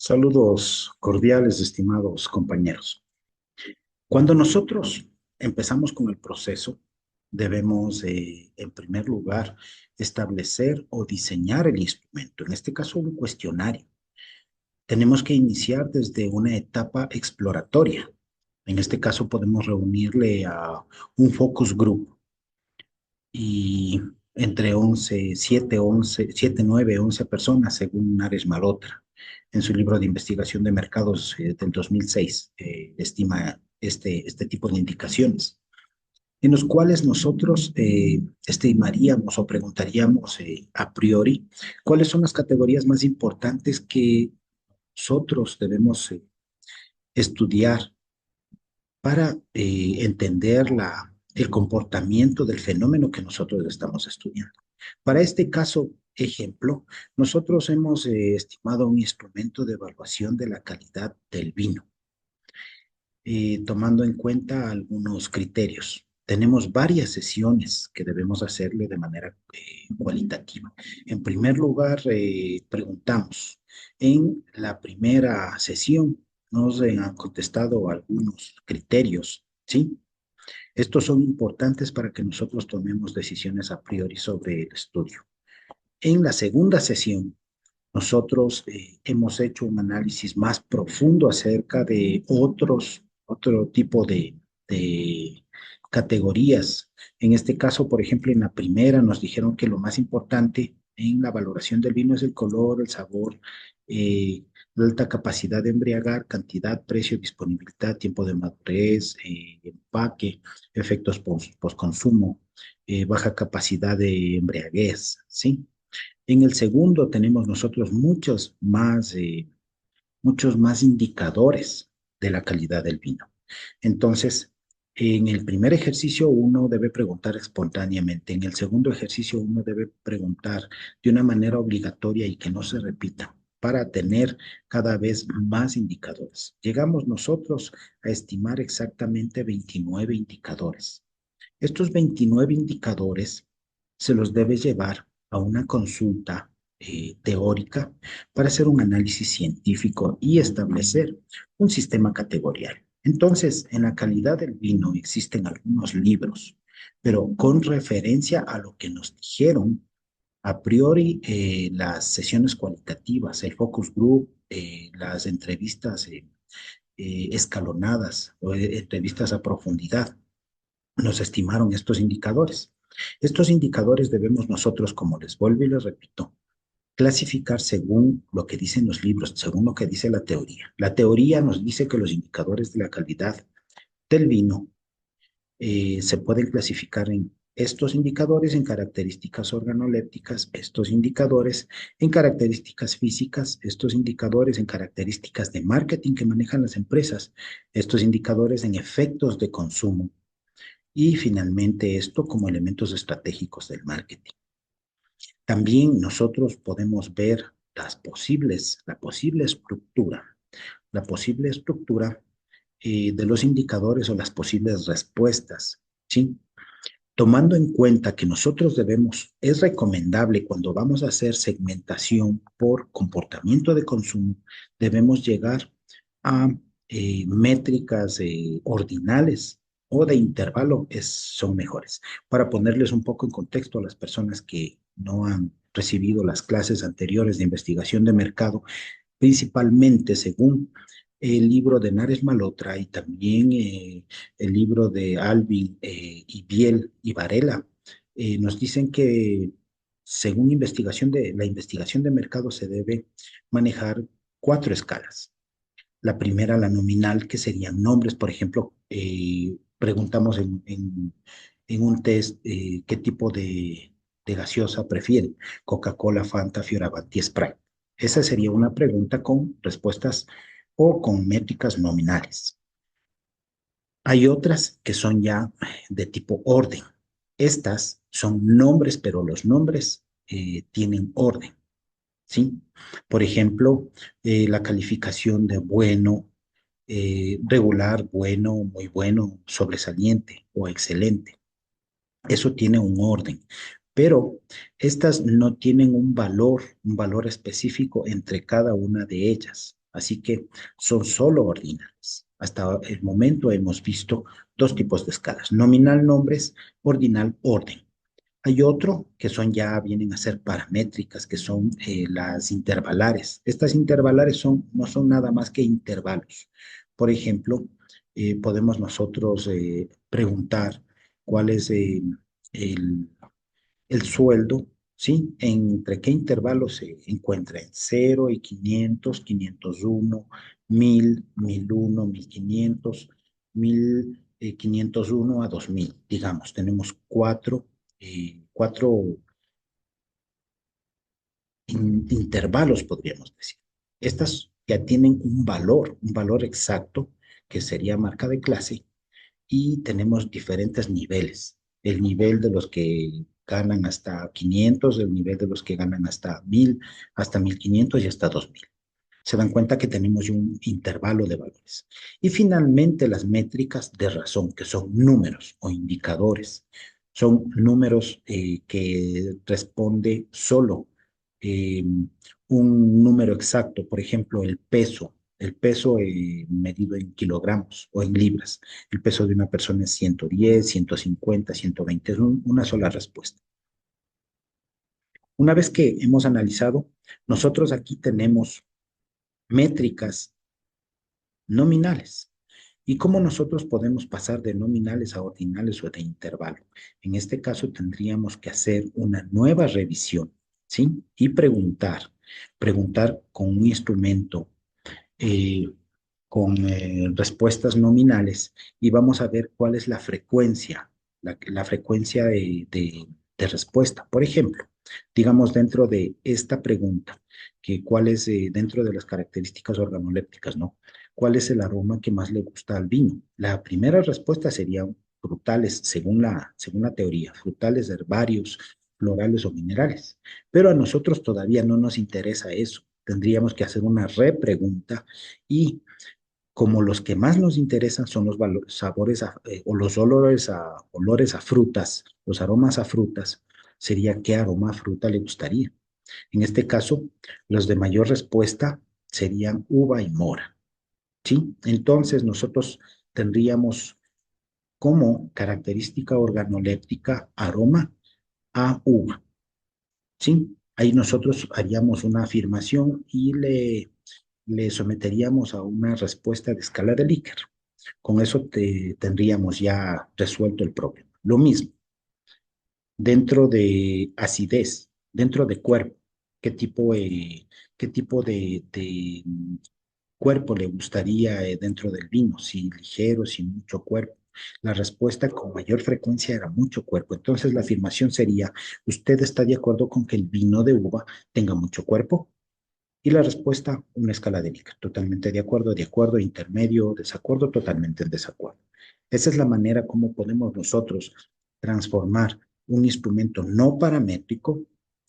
Saludos cordiales, estimados compañeros. Cuando nosotros empezamos con el proceso, debemos, en primer lugar, establecer o diseñar el instrumento, en este caso un cuestionario. Tenemos que iniciar desde una etapa exploratoria. En este caso podemos reunirle a un focus group y entre 11, 7, 11, 7, 9, 11 personas, según Nares Malotra, en su libro de investigación de mercados del 2006, estima este tipo de indicaciones, en los cuales nosotros estimaríamos o preguntaríamos a priori cuáles son las categorías más importantes que nosotros debemos estudiar para entender el comportamiento del fenómeno que nosotros estamos estudiando. Para este caso, ejemplo, nosotros hemos estimado un instrumento de evaluación de la calidad del vino, tomando en cuenta algunos criterios. Tenemos varias sesiones que debemos hacerle de manera cualitativa. En primer lugar, preguntamos, en la primera sesión nos han contestado algunos criterios, ¿sí? Estos son importantes para que nosotros tomemos decisiones a priori sobre el estudio. En la segunda sesión, nosotros hemos hecho un análisis más profundo acerca de otro tipo de categorías. En este caso, por ejemplo, en la primera nos dijeron que lo más importante en la valoración del vino es el color, el sabor, la alta capacidad de embriagar, cantidad, precio, disponibilidad, tiempo de madurez, empaque, efectos post-consumo, baja capacidad de embriaguez, ¿sí? En el segundo tenemos nosotros muchos más indicadores de la calidad del vino. Entonces, en el primer ejercicio uno debe preguntar espontáneamente, en el segundo ejercicio uno debe preguntar de una manera obligatoria y que no se repita para tener cada vez más indicadores. Llegamos nosotros a estimar exactamente 29 indicadores. Estos 29 indicadores se los debe llevar a una consulta teórica para hacer un análisis científico y establecer un sistema categorial. Entonces, en la calidad del vino existen algunos libros, pero con referencia a lo que nos dijeron a priori las sesiones cualitativas, el focus group, las entrevistas escalonadas o entrevistas a profundidad nos estimaron estos indicadores. Estos indicadores debemos nosotros, como les vuelvo y les repito, clasificar según lo que dicen los libros, según lo que dice la teoría. La teoría nos dice que los indicadores de la calidad del vino se pueden clasificar en estos indicadores en características organolépticas, estos indicadores en características físicas, estos indicadores en características de marketing que manejan las empresas, estos indicadores en efectos de consumo, y finalmente esto como elementos estratégicos del marketing. También nosotros podemos ver la posible estructura de los indicadores o las posibles respuestas, ¿sí? Tomando en cuenta que nosotros es recomendable cuando vamos a hacer segmentación por comportamiento de consumo, debemos llegar a métricas ordinales o de intervalo son mejores. Para ponerles un poco en contexto a las personas que no han recibido las clases anteriores de investigación de mercado, principalmente según el libro de Nares Malotra y también el libro de Alvin y Biel y Varela, nos dicen que según la investigación de mercado se debe manejar cuatro escalas. La primera, la nominal, que serían nombres, por ejemplo, preguntamos en un test qué tipo de gaseosa prefieren, Coca-Cola, Fanta, Fioravanti, Sprite. Esa sería una pregunta con respuestas o con métricas nominales. Hay otras que son ya de tipo orden. Estas son nombres, pero los nombres tienen orden, ¿sí? Por ejemplo, la calificación de bueno, regular, bueno, muy bueno, sobresaliente o excelente. Eso tiene un orden, pero estas no tienen un valor específico entre cada una de ellas. Así que son solo ordinales. Hasta el momento hemos visto dos tipos de escalas, nominal nombres, ordinal orden. Hay otro que son ya vienen a ser paramétricas, que son las intervalares. Estas intervalares no son nada más que intervalos. Por ejemplo, podemos nosotros preguntar cuál es el, el sueldo, ¿sí? ¿Entre qué intervalos se encuentra? En 0 y 500, 501, 1000, 1001, 1500, 1501 a 2000, digamos. Tenemos cuatro intervalos, podríamos decir. Estas ya tienen un valor exacto, que sería marca de clase, y tenemos diferentes niveles. El nivel de los que ganan hasta 500, el nivel de los que ganan hasta 1000, hasta 1500 y hasta 2000. Se dan cuenta que tenemos un intervalo de valores. Y finalmente las métricas de razón, que son números o indicadores. Son números que responde solo eh, un número exacto, por ejemplo, el peso medido en kilogramos o en libras. El peso de una persona es 110, 150, 120, es una sola respuesta. Una vez que hemos analizado, nosotros aquí tenemos métricas nominales. ¿Y cómo nosotros podemos pasar de nominales a ordinales o de intervalo? En este caso tendríamos que hacer una nueva revisión, ¿sí? Y preguntar con un instrumento eh, con respuestas nominales y vamos a ver cuál es la frecuencia de respuesta. Por ejemplo, digamos dentro de esta pregunta, que cuál es dentro de las características organolépticas, ¿no? ¿Cuál es el aroma que más le gusta al vino? La primera respuesta sería frutales, según la teoría, frutales, herbarios, florales o minerales. Pero a nosotros todavía no nos interesa eso. Tendríamos que hacer una repregunta y como los que más nos interesan son los sabores o los olores a frutas, los aromas a frutas, sería qué aroma a fruta le gustaría. En este caso, los de mayor respuesta serían uva y mora, ¿sí? Entonces, nosotros tendríamos como característica organoléptica aroma a uva, ¿sí? Ahí nosotros haríamos una afirmación y le someteríamos a una respuesta de escala de Likert. Con eso tendríamos ya resuelto el problema. Lo mismo, dentro de acidez, dentro de cuerpo, qué tipo de cuerpo le gustaría dentro del vino, si ligero, si mucho cuerpo. La respuesta con mayor frecuencia era mucho cuerpo. Entonces la afirmación sería, ¿usted está de acuerdo con que el vino de uva tenga mucho cuerpo? Y la respuesta, una escala de Likert, totalmente de acuerdo, intermedio, desacuerdo, totalmente en desacuerdo. Esa es la manera como podemos nosotros transformar un instrumento no paramétrico,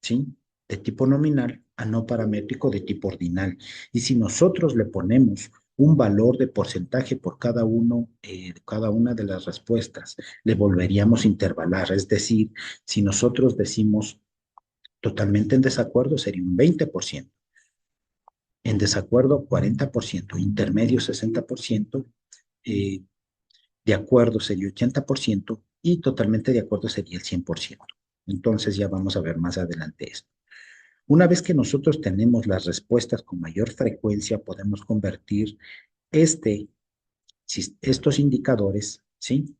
¿sí? De tipo nominal a no paramétrico de tipo ordinal. Y si nosotros le ponemos un valor de porcentaje por cada una de las respuestas, le volveríamos a intervalar. Es decir, si nosotros decimos totalmente en desacuerdo, sería un 20%. En desacuerdo 40%, intermedio 60%, eh, de acuerdo sería 80% y totalmente de acuerdo sería el 100%. Entonces ya vamos a ver más adelante esto. Una vez que nosotros tenemos las respuestas con mayor frecuencia, podemos convertir este, estos indicadores, ¿sí?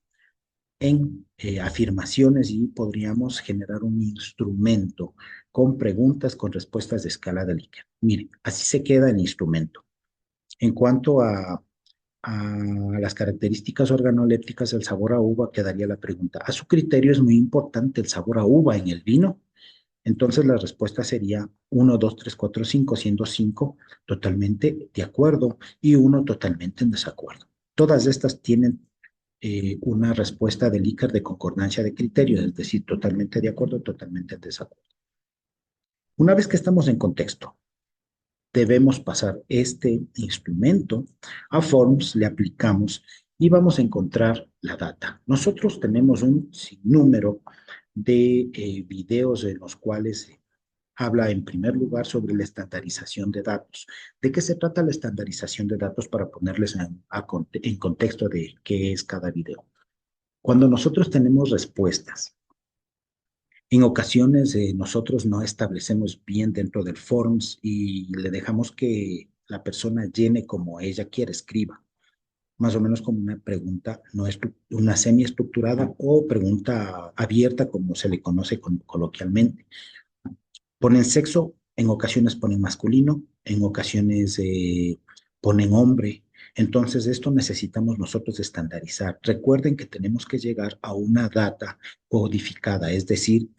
En afirmaciones y podríamos generar un instrumento con preguntas con respuestas de escala de Likert. Miren, así se queda el instrumento. En cuanto a las características organolépticas del sabor a uva, quedaría la pregunta, ¿a su criterio es muy importante el sabor a uva en el vino? Entonces la respuesta sería 1, 2, 3, 4, 5, siendo 5 totalmente de acuerdo y uno totalmente en desacuerdo. Todas estas tienen una respuesta de Likert de concordancia de criterios, es decir, totalmente de acuerdo, totalmente en desacuerdo. Una vez que estamos en contexto, debemos pasar este instrumento a Forms, le aplicamos y vamos a encontrar la data. Nosotros tenemos un sinnúmero de videos en los cuales habla en primer lugar sobre la estandarización de datos. ¿De qué se trata la estandarización de datos para ponerles en contexto de qué es cada video? Cuando nosotros tenemos respuestas, en ocasiones nosotros no establecemos bien dentro del forms y le dejamos que la persona llene como ella quiere, escriba, más o menos como una pregunta, no es una semiestructurada o pregunta abierta, como se le conoce coloquialmente. Ponen sexo, en ocasiones ponen masculino, en ocasiones ponen hombre. Entonces, esto necesitamos nosotros estandarizar. Recuerden que tenemos que llegar a una data codificada, es decir,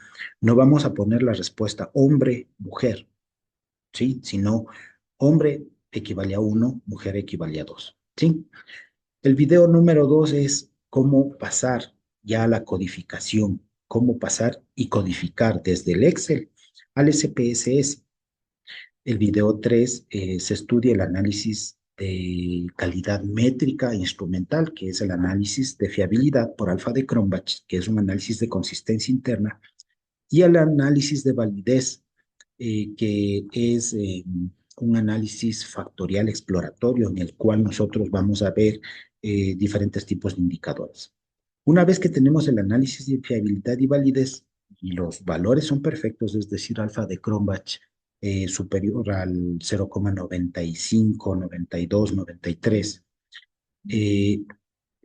no vamos a poner la respuesta hombre, mujer, ¿sí? Sino hombre equivale a uno, mujer equivale a dos, ¿sí? El video número dos es cómo pasar ya a la codificación, cómo pasar y codificar desde el Excel al SPSS. El video 3 se estudia el análisis de calidad métrica e instrumental, que es el análisis de fiabilidad por alfa de Cronbach, que es un análisis de consistencia interna, y el análisis de validez, que es un análisis factorial exploratorio en el cual nosotros vamos a ver diferentes tipos de indicadores. Una vez que tenemos el análisis de fiabilidad y validez y los valores son perfectos, es decir, alfa de Cronbach superior al 0,95, 92, 93, eh,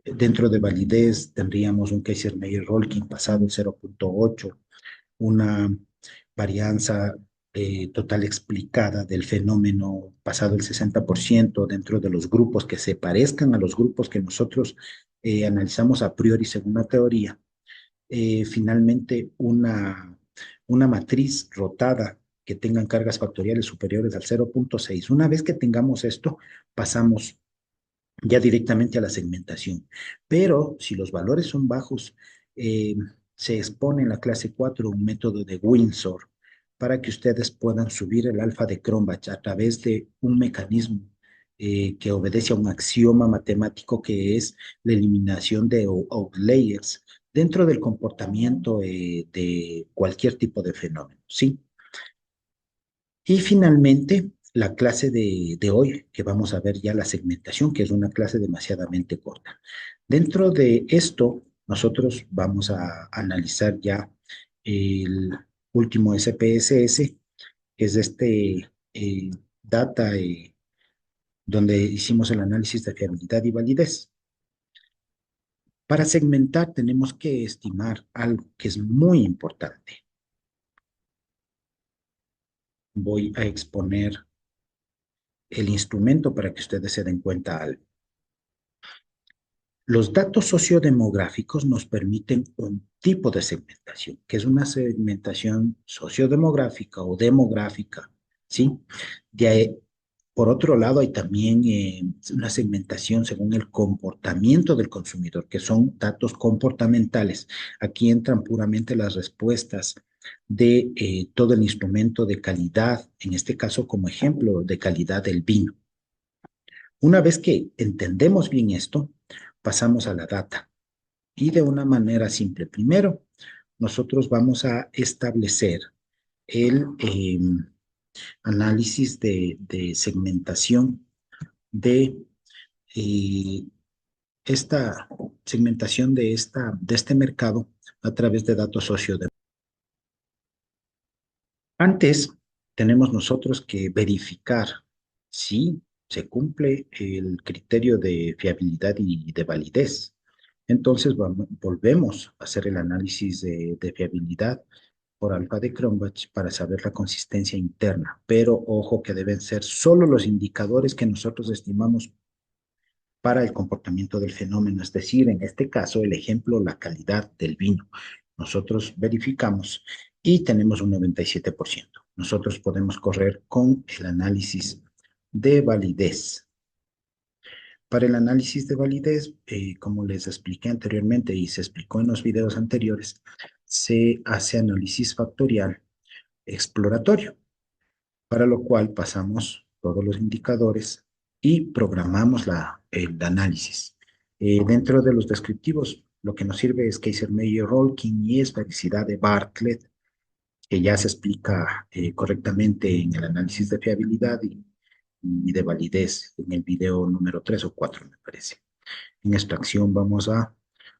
dentro de validez tendríamos un Kaiser-Meyer-Rolkin pasado el 0,8, una varianza total explicada del fenómeno pasado el 60% dentro de los grupos que se parezcan a los grupos que nosotros analizamos a priori según la teoría. Finalmente, una matriz rotada que tengan cargas factoriales superiores al 0,6. Una vez que tengamos esto, pasamos ya directamente a la segmentación. Pero si los valores son bajos, eh, se expone en la clase 4 un método de Windsor para que ustedes puedan subir el alfa de Cronbach a través de un mecanismo que obedece a un axioma matemático que es la eliminación de outliers dentro del comportamiento de cualquier tipo de fenómeno, ¿sí? Y finalmente, la clase de hoy, que vamos a ver ya la segmentación, que es una clase demasiadamente corta. Dentro de esto, nosotros vamos a analizar ya el último SPSS, que es este data donde hicimos el análisis de fiabilidad y validez. Para segmentar tenemos que estimar algo que es muy importante. Voy a exponer el instrumento para que ustedes se den cuenta algo. Los datos sociodemográficos nos permiten un tipo de segmentación, que es una segmentación sociodemográfica o demográfica, ¿sí? De ahí, por otro lado, hay también una segmentación según el comportamiento del consumidor, que son datos comportamentales. Aquí entran puramente las respuestas de todo el instrumento de calidad, en este caso como ejemplo de calidad del vino. Una vez que entendemos bien esto, pasamos a la data y de una manera simple. Primero, nosotros vamos a establecer el análisis de segmentación de eh, esta segmentación de este mercado a través de datos sociodemográficos. Antes, tenemos nosotros que verificar si se cumple el criterio de fiabilidad y de validez. Entonces, volvemos a hacer el análisis de fiabilidad por alfa de Cronbach para saber la consistencia interna. Pero ojo que deben ser solo los indicadores que nosotros estimamos para el comportamiento del fenómeno, es decir, en este caso, el ejemplo, la calidad del vino. Nosotros verificamos y tenemos un 97%. Nosotros podemos correr con el análisis de validez. Para el análisis de validez, como les expliqué anteriormente y se explicó en los videos anteriores, se hace análisis factorial exploratorio, para lo cual pasamos todos los indicadores y programamos el análisis. Dentro de los descriptivos, lo que nos sirve es Kaiser-Meyer-Rolkin y esfericidad de Bartlett. que ya se explica correctamente en el análisis de fiabilidad y de validez en el video número 3 o 4 me parece. En extracción vamos a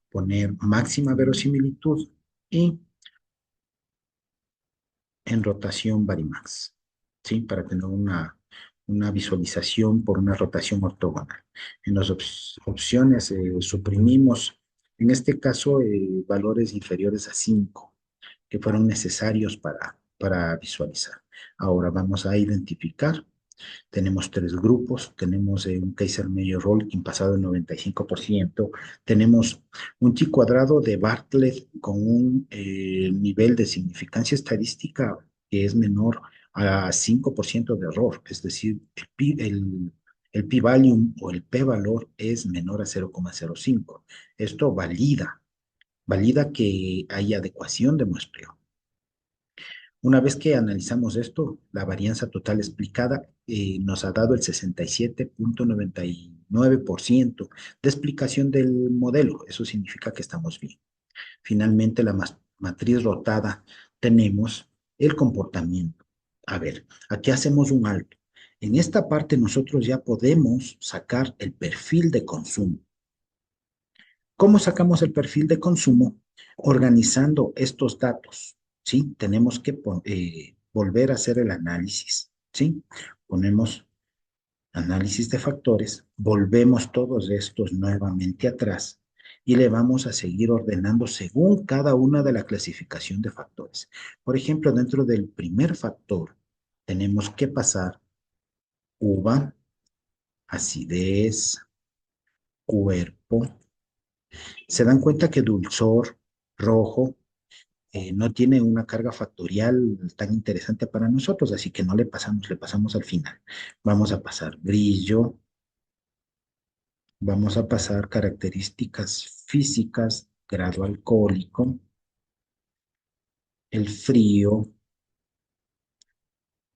poner máxima verosimilitud y en rotación Varimax, ¿sí? Para tener una visualización por una rotación ortogonal. En las opciones suprimimos, en este caso, valores inferiores a 5 que fueron necesarios para visualizar. Ahora vamos a identificar. Tenemos tres grupos, tenemos un Kaiser-Meyer-Rolkin pasado el 95%, tenemos un chi cuadrado de Bartlett con un nivel de significancia estadística que es menor a 5% de error, es decir, el p-value o el p-valor es menor a 0,05. Esto valida que hay adecuación de muestreo. Una vez que analizamos esto, la varianza total explicada nos ha dado el 67,99% de explicación del modelo. Eso significa que estamos bien. Finalmente, la matriz rotada, tenemos el comportamiento. A ver, aquí hacemos un alto. En esta parte nosotros ya podemos sacar el perfil de consumo. ¿Cómo sacamos el perfil de consumo? Organizando estos datos, ¿sí? Tenemos que volver a hacer el análisis, ¿sí? Ponemos análisis de factores, volvemos todos estos nuevamente atrás y le vamos a seguir ordenando según cada una de la clasificación de factores. Por ejemplo, dentro del primer factor, tenemos que pasar uva, acidez, cuerpo. Se dan cuenta que dulzor, rojo, no tiene una carga factorial tan interesante para nosotros, así que no le pasamos, le pasamos al final. Vamos a pasar brillo, vamos a pasar características físicas, grado alcohólico, el frío,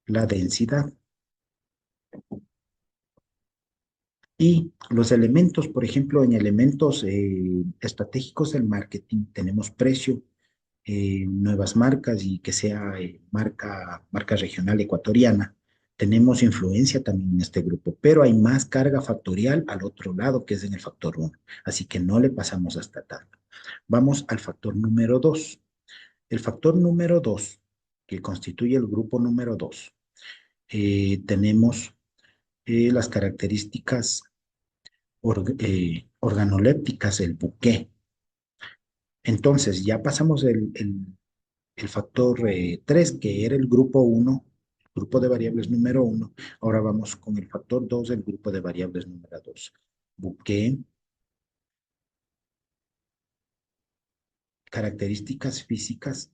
la densidad. Y los elementos, por ejemplo, en elementos estratégicos del marketing, tenemos precio, nuevas marcas y que sea marca regional ecuatoriana. Tenemos influencia también en este grupo, pero hay más carga factorial al otro lado, que es en el factor uno. Así que no le pasamos hasta tanto. Vamos al factor número 2. El factor número 2, que constituye el grupo número 2, tenemos las características organolépticas, el buque. Entonces, ya pasamos el factor 3, que era el grupo uno, el grupo de variables número uno. Ahora vamos con el factor 2, el grupo de variables número 2. Buque, características físicas,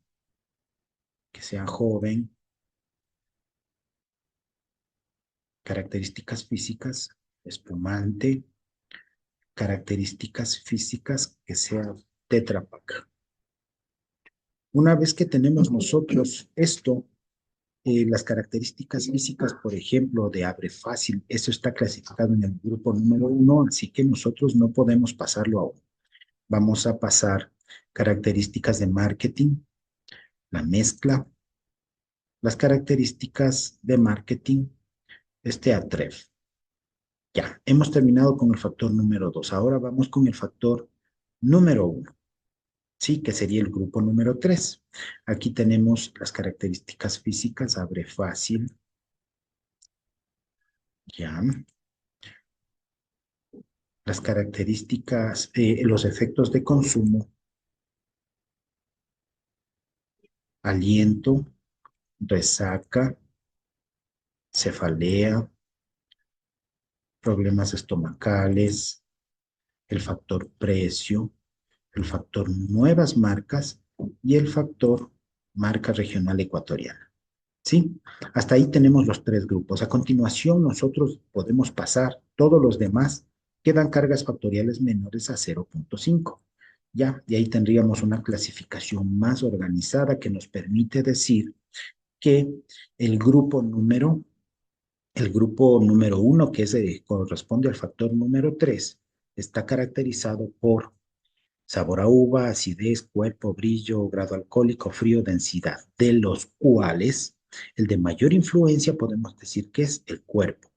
que sea joven, características físicas, espumante, características físicas, que sea Tetra Pak. Una vez que tenemos nosotros esto, las características físicas, por ejemplo, de abre fácil, eso está clasificado en el grupo número uno, así que nosotros no podemos pasarlo aún. Vamos a pasar características de marketing, la mezcla, las características de marketing, este atref. Ya, hemos terminado con el factor número 2. Ahora vamos con el factor número 1, sí, que sería el grupo número 3. Aquí tenemos las características físicas, abre fácil, ya. Las características, los efectos de consumo, aliento, resaca, cefalea, problemas estomacales, el factor precio, el factor nuevas marcas y el factor marca regional ecuatoriana. ¿Sí? Hasta ahí tenemos los tres grupos. A continuación, nosotros podemos pasar todos los demás que dan cargas factoriales menores a 0,5. Ya, y ahí tendríamos una clasificación más organizada que nos permite decir que el grupo número, el grupo número uno, que corresponde al factor número 3, está caracterizado por sabor a uva, acidez, cuerpo, brillo, grado alcohólico, frío, densidad, de los cuales el de mayor influencia podemos decir que es el cuerpo.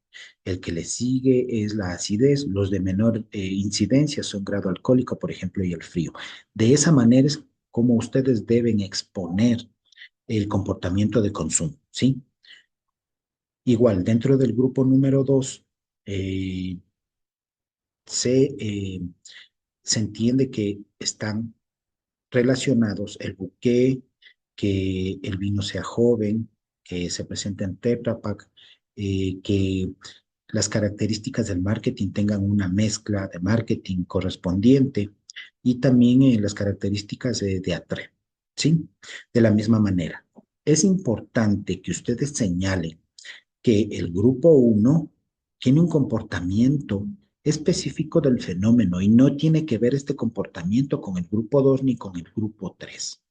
El que le sigue es la acidez, los de menor incidencia son grado alcohólico, por ejemplo, y el frío. De esa manera es como ustedes deben exponer el comportamiento de consumo, ¿sí? Igual, dentro del grupo número 2, eh, se, eh, se entiende que están relacionados el buque, que el vino sea joven, que se presente en Tetra Pak, que las características del marketing tengan una mezcla de marketing correspondiente y también las características de ATRE, ¿sí? De la misma manera. Es importante que ustedes señalen que el grupo uno tiene un comportamiento específico del fenómeno y no tiene que ver este comportamiento con el grupo 2 ni con el grupo 3.